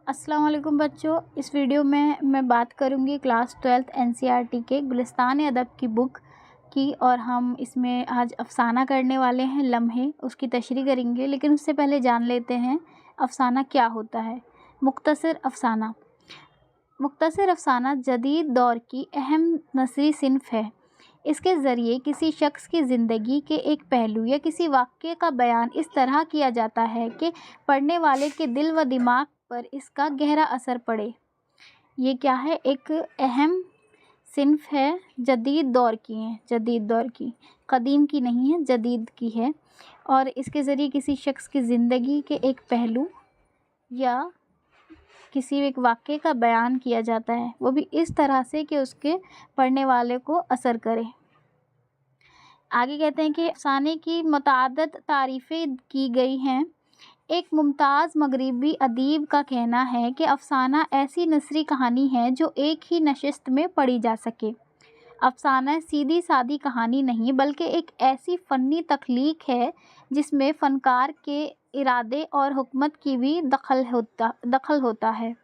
अस्सलाम वालेकुम बच्चों। इस वीडियो में मैं बात करूंगी क्लास 12th एनसीईआरटी के गुलिस्तान अदब की बुक की, और हम इसमें आज अफसाना करने वाले हैं। लम्हे उसकी तशरीह करेंगे, लेकिन उससे पहले जान लेते हैं अफसाना क्या होता है। मुख्तसर अफसाना। मुख्तसर अफसाना जदीद दौर की अहम नसरी सिन्फ है। इसके ज़रिए किसी शख्स की ज़िंदगी के एक पहलू या किसी वाक़ये का बयान इस तरह किया जाता है कि पढ़ने वाले के दिल व दिमाग पर इसका गहरा असर पड़े। ये क्या है? एक अहम सिन्फ है, जदीद दौर की है, जदीद दौर की, कदीम की नहीं है, जदीद की है। और इसके ज़रिए किसी शख्स की ज़िंदगी के एक पहलू या किसी एक वाक़ये का बयान किया जाता है, वो भी इस तरह से कि उसके पढ़ने वाले को असर करे। आगे कहते हैं कि अफसाने की मुतअद्दिद तारीफ़ें की गई हैं। एक मुमताज़ मगरिबी अदीब का कहना है कि अफसाना ऐसी नसरी कहानी है जो एक ही नशिस्त में पढ़ी जा सके। अफसाना सीधी सादी कहानी नहीं, बल्कि एक ऐसी फ़नी तख्लीक है जिसमें फ़नकार के इरादे और हुकमत की भी दखल होता है।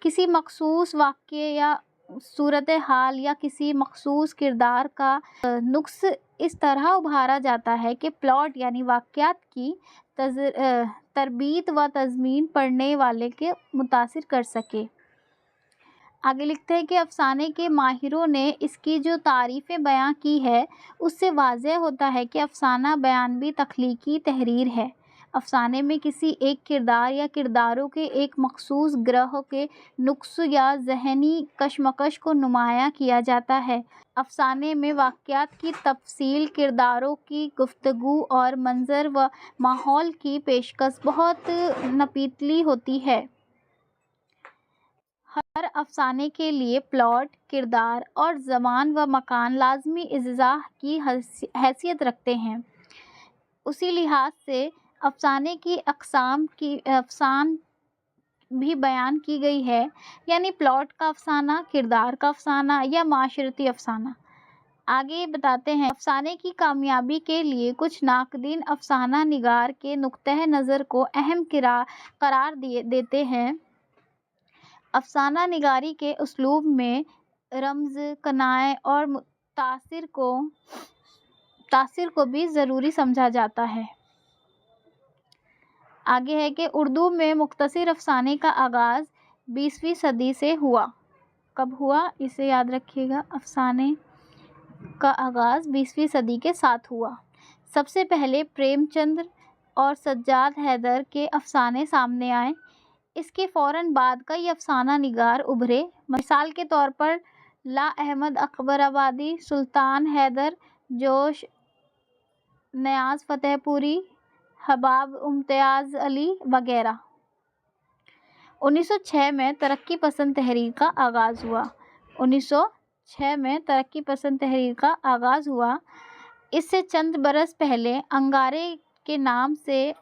किसी मख़सूस वाक़ये या सूरत हाल या किसी मख़सूस किरदार का नुक्स इस तरह उभारा जाता है कि प्लॉट यानी वाक़यात की तरबीत व तज़मीन पढ़ने वाले के मुतासिर कर सके। आगे लिखते हैं कि अफसाने के माहिरों ने इसकी जो तारीफ़ें बयां की है, उससे वाज़ेह होता है कि अफसाना बयानवी तख्लीकी तहरीर है। अफसाने में किसी एक किरदार या किरदारों के एक मख़सूस ग्रह के नुक्स या ज़हनी कशमकश को नुमायाँ किया जाता है। अफसाने में वाक़यात की तफसील, किरदारों की गुफ्तगू और मंज़र व माहौल की पेशकश बहुत नपीतली होती है। हर अफसाने के लिए प्लॉट, किरदार और ज़मान व मकान लाज़मी इज़्ज़ा की हैसियत रखते हैं। उसी लिहाज से अफसाने की अक़साम की अफसान भी बयान की गई है, यानी प्लॉट का अफसाना, किरदार का अफसाना या माशरती अफसाना। आगे बताते हैं, अफसाने की कामयाबी के लिए कुछ नाक़दीन अफसाना निगार के नुक्ते नज़र को अहम करार देते हैं। अफसाना निगारी के उसलूब में रमज़, कनाए और तासिर को भी ज़रूरी समझा जाता है। आगे है कि उर्दू में मुख्तसर अफसाने का आगाज़ 20वीं सदी से हुआ। कब हुआ, इसे याद रखिएगा। अफसाने का आगाज़ 20वीं सदी के साथ हुआ। सबसे पहले प्रेमचंद और सज्जाद हैदर के अफसाने सामने आए। इसके फ़ौरन बाद कई अफसाना निगार उभरे। मिसाल के तौर पर ला अहमद अकबराबादी, सुल्तान हैदर जोश, नियाज़ फ़तेहपुरी, हबाब मुमताज़ अली वगैरह। 1906 में तरक्की पसंद तहरीर का आगाज़ हुआ। 1906 में तरक्की पसंद तहरीर का आगाज़ हुआ। इससे चंद बरस पहले अंगारे के नाम से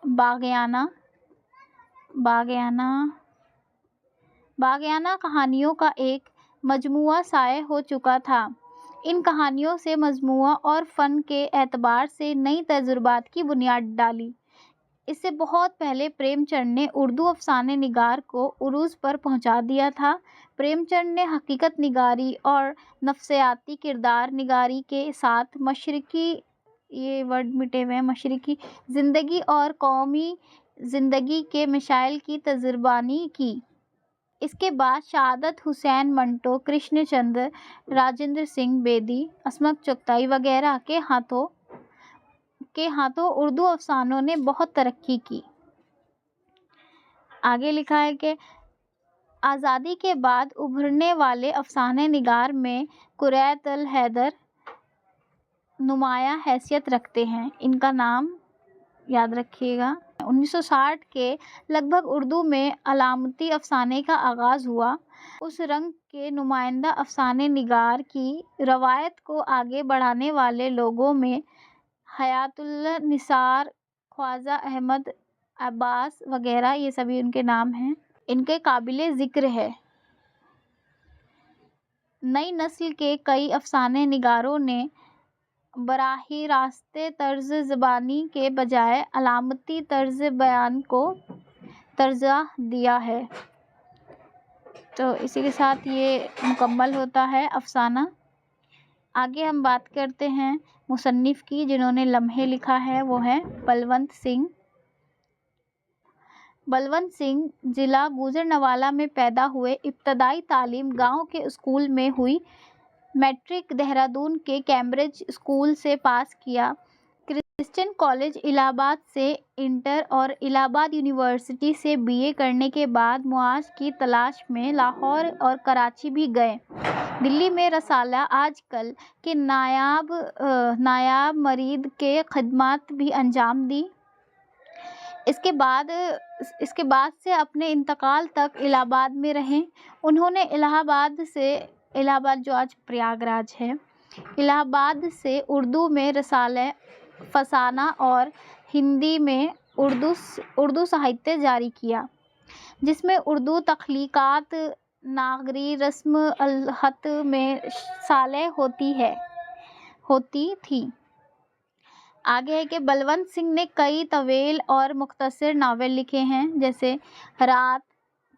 बागियाना कहानियों का एक मजमुआ शाये हो चुका था। इन कहानियों से मजमुआ और फ़न के एतबार से नई तजुर्बात की बुनियाद डाली। इससे बहुत पहले प्रेमचंद ने उर्दू अफसाने निगार को उरूज पर पहुंचा दिया था। प्रेमचंद ने हकीकत निगारी और नफ्सियाती किरदार निगारी के साथ मशरकी ज़िंदगी और कौमी ज़िंदगी के मसाइल की तजुर्बानी की। इसके बाद शहादत हुसैन मंटो, कृष्ण चंद्र, राजेंद्र सिंह बेदी, असमत चुगताई वगैरह के हाथों उर्दू अफसानों ने बहुत तरक्की की। आगे लिखा है कि आज़ादी के बाद उभरने वाले अफसाने निगार में कुरैत अल हैदर नुमाया हैसियत रखते हैं। इनका नाम याद रखिएगा। 1960 के लगभग उर्दू में अलामती अफसाने का आगाज़ हुआ। उस रंग के नुमाइंदा अफसाने निगार की रवायत को आगे बढ़ाने वाले लोगों में हयातुल्लाह निसार, ख्वाजा अहमद अब्बास वगैरह, ये सभी उनके नाम हैं। इनके काबिले ज़िक्र है। नई नस्ल के कई अफसाने निगारों ने बराही रास्ते तर्ज ज़बानी के बजाय अलामती तर्ज बयान को तरजीह दिया है। تو اسی کے ساتھ یہ مکمل ہوتا ہے افسانہ۔ آگے ہم بات کرتے ہیں مصنف کی، جنہوں نے لمحے لکھا ہے، وہ ہے بلونت سنگھ۔ بلونت سنگھ ضلع گوجرانوالہ میں پیدا ہوئے۔ ابتدائی تعلیم گاؤں کے اسکول میں ہوئی۔ میٹرک دہرادون کے کیمبرج اسکول سے پاس کیا۔ کرسچن کالج الہ آباد سے انٹر اور الہ آباد یونیورسٹی سے BA کرنے کے بعد معاش کی تلاش میں لاہور اور کراچی بھی گئے۔ دلی میں رسالہ آج کل کے نائب مرید کے خدمات بھی انجام دی۔ اس کے بعد سے اپنے انتقال تک الہ آباد میں رہے۔ انہوں نے الہ آباد جو آج پریاگ راج ہے، الہ آباد سے اردو میں رسالہ فسانہ اور ہندی میں اردو ساہتیہ جاری کیا، جس میں اردو تخلیقات ناگری رسم الخط میں صالح ہوتی تھی۔ آگے ہے کہ بلونت سنگھ نے کئی طویل اور مختصر ناول لکھے ہیں، جیسے رات،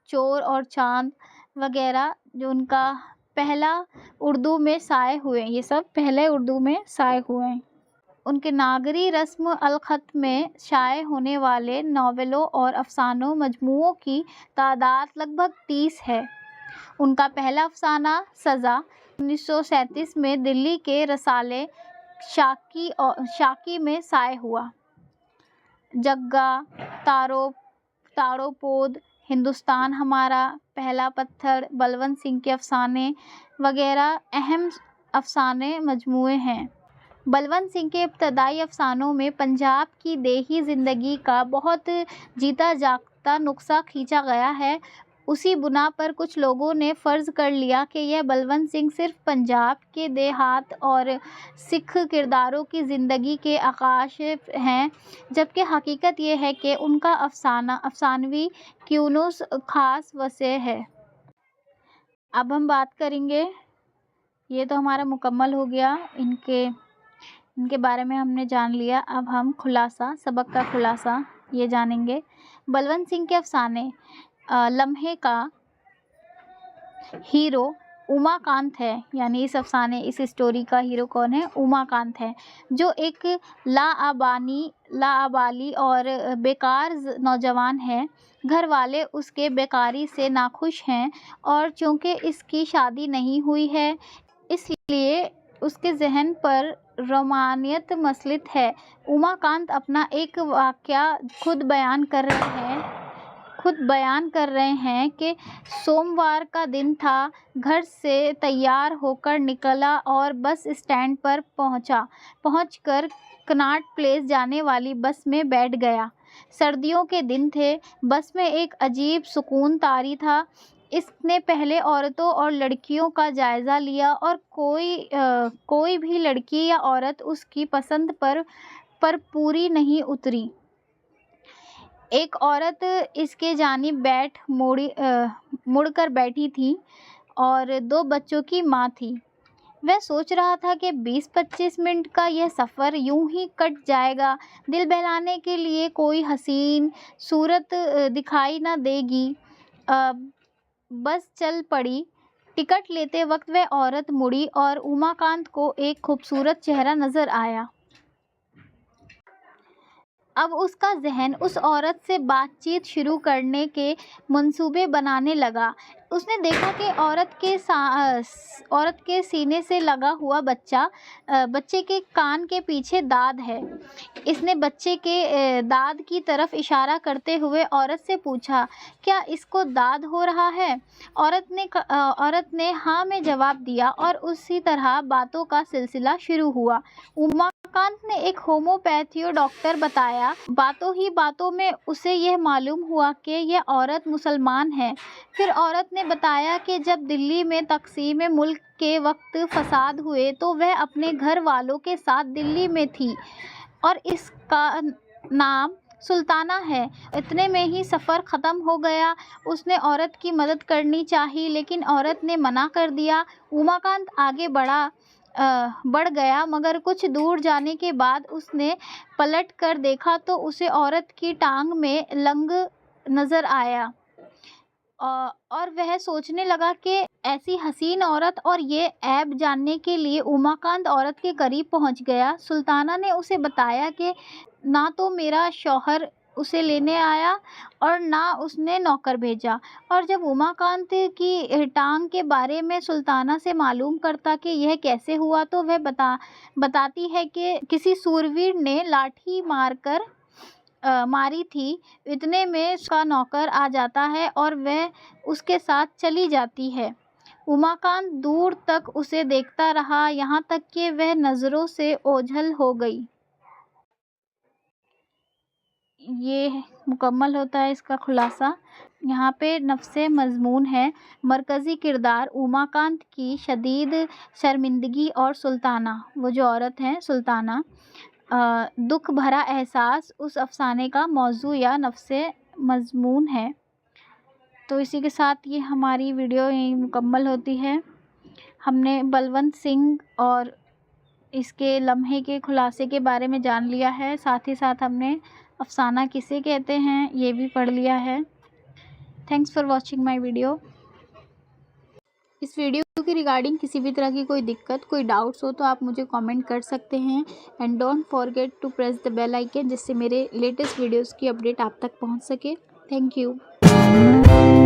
چور اور چاند وغیرہ، جو ان کا پہلا اردو میں شائع ہوئے۔ یہ سب پہلے اردو میں شائع ہوئے۔ ان کے ناگری رسم الخط میں شائع ہونے والے ناولوں اور افسانوں مجموعوں کی تعداد لگ بھگ 30 ہے۔ ان کا پہلا افسانہ سزا 1937 میں دلی کے رسالے شاکی میں شائع ہوا۔ جگا، تارو پود، ہندوستان ہمارا، پہلا پتھر، بلونت سنگھ کے افسانے وغیرہ اہم افسانہ مجموعے ہیں۔ بلونت سنگھ کے ابتدائی افسانوں میں پنجاب کی دیہی زندگی کا بہت جیتا جاگتا نقشہ کھینچا گیا ہے۔ اسی بنا پر کچھ لوگوں نے فرض کر لیا کہ یہ بلونت سنگھ صرف پنجاب کے دیہات اور سکھ کرداروں کی زندگی کے عکاس ہیں، جبکہ حقیقت یہ ہے کہ ان کا افسانوی کیانوس خاص وسیع ہے۔ اب ہم بات کریں گے، یہ تو ہمارا مکمل ہو گیا، ان کے بارے میں ہم نے جان لیا۔ اب ہم سبق کا خلاصہ یہ جانیں گے۔ بلونت سنگھ کے افسانے لمحے کا ہیرو اوماکانت ہے، یعنی اس اسٹوری کا ہیرو کون ہے؟ اوماکانت ہے، جو ایک لاابالی اور بیکار نوجوان ہے۔ گھر والے اس کے بیکاری سے ناخوش ہیں، اور چونکہ اس کی شادی نہیں ہوئی ہے، اس لیے اس کے ذہن پر رومانیت مسلط ہے۔ اوماکانت اپنا ایک واقعہ خود بیان کر رہے ہیں کہ سوموار کا دن تھا، گھر سے تیار ہو کر نکلا اور بس اسٹینڈ پر پہنچ کر کناٹ پلیس جانے والی بس میں بیٹھ گیا۔ سردیوں کے دن تھے، بس میں ایک عجیب سکون طاری تھا۔ اس نے پہلے عورتوں اور لڑکیوں کا جائزہ لیا، اور کوئی بھی لڑکی یا عورت اس کی پسند پر پوری نہیں اتری۔ ایک عورت اس کے جانب مڑ کر بیٹھی تھی اور 2 بچوں کی ماں تھی۔ وہ سوچ رہا تھا کہ 20-25 منٹ کا یہ سفر یوں ہی کٹ جائے گا، دل بہلانے کے لیے کوئی حسین صورت دکھائی نہ دے گی۔ بس چل پڑی۔ ٹکٹ لیتے وقت وہ عورت مڑی اور اوماکانت کو ایک خوبصورت چہرہ نظر آیا۔ اب اس کا ذہن اس عورت سے بات چیت شروع کرنے کے منصوبے بنانے لگا۔ اس نے دیکھا کہ عورت کے سینے سے لگا ہوا بچے کے کان کے پیچھے داد ہے۔ اس نے بچے کے داد کی طرف اشارہ کرتے ہوئے عورت سے پوچھا، کیا اس کو داد ہو رہا ہے؟ عورت نے ہاں میں جواب دیا، اور اسی طرح باتوں کا سلسلہ شروع ہوا۔ اوماکانت نے ایک ہومیوپیتھی ڈاکٹر بتایا۔ باتوں ہی باتوں میں اسے یہ معلوم ہوا کہ یہ عورت مسلمان ہے۔ پھر عورت نے بتایا کہ جب دلی میں تقسیم ملک کے وقت فساد ہوئے تو وہ اپنے گھر والوں کے ساتھ دلی میں تھی، اور اس کا نام سلطانہ ہے۔ اتنے میں ہی سفر ختم ہو گیا۔ اس نے عورت کی مدد کرنی چاہی، لیکن عورت نے منع کر دیا۔ اوماکانت آگے بڑھ گیا، مگر کچھ دور جانے کے بعد اس نے پلٹ کر دیکھا تو اسے عورت کی ٹانگ میں لنگ نظر آیا۔ और वह सोचने लगा कि ऐसी हसीन औरत और ये ऐब जानने के लिए उमाकांत औरत के करीब पहुंच गया। सुल्ताना ने उसे बताया कि ना तो मेरा शौहर उसे लेने आया और ना उसने नौकर भेजा। और जब उमाकांत की टांग के बारे में सुल्ताना से मालूम करता कि यह कैसे हुआ, तो वह बताती है कि किसी सूरवीर ने लाठी मारी थी। इतने में उसका नौकर आ जाता है और वह उसके साथ चली जाती है। उमाकांत दूर तक उसे देखता रहा, यहाँ तक कि वह नज़रों से ओझल हो गई। ये मुकम्मल होता है इसका खुलासा। यहाँ पे नफ्से मज़मून है। मरकज़ी किरदार उमाकांत की शदीद शर्मिंदगी और सुल्ताना, वो जो औरत है सुल्ताना, दुख भरा एहसास उस अफ़साने का मौजू या नफ्से मज़मून है। तो इसी के साथ ये हमारी वीडियो यहीं मुकम्मल होती है। हमने बलवंत सिंह और इसके लम्हे के खुलासे के बारे में जान लिया है, साथ ही साथ हमने अफ़साना किसे कहते हैं ये भी पढ़ लिया है। Thanks for watching my video. इस वीडियो के रिगार्डिंग किसी भी तरह की कोई दिक्कत, कोई डाउट्स हो तो आप मुझे कमेंट कर सकते हैं। And don't forget to press the bell icon, जिससे मेरे लेटेस्ट वीडियोस की अपडेट आप तक पहुंच सके। Thank you.